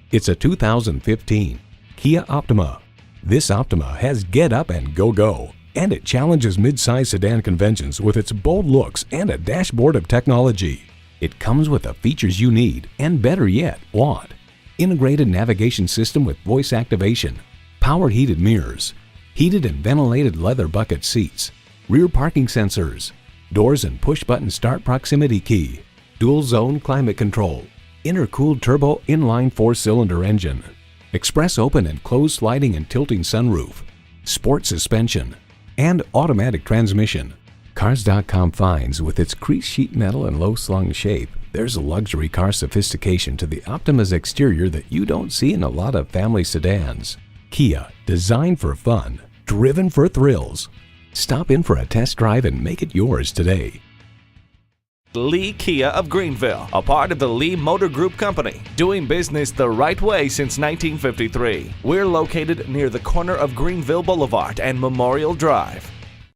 It's a 2015 Kia Optima. This Optima has get up and go, and it challenges mid-size sedan conventions with its bold looks and a dashboard of technology. It comes with the features you need, and better yet, want. Integrated navigation system with voice activation, power heated mirrors, heated and ventilated leather bucket seats, rear parking sensors, doors and push-button start proximity key, dual zone climate control, intercooled turbo inline 4-cylinder engine, express open and closed sliding and tilting sunroof, sport suspension, and automatic transmission. Cars.com finds with its creased sheet metal and low-slung shape, there's a luxury car sophistication to the Optima's exterior that you don't see in a lot of family sedans. Kia, designed for fun, driven for thrills. Stop in for a test drive and make it yours today. Lee Kia of Greenville, a part of the Lee Motor Group Company, doing business the right way since 1953. We're located near the corner of Greenville Boulevard and Memorial Drive.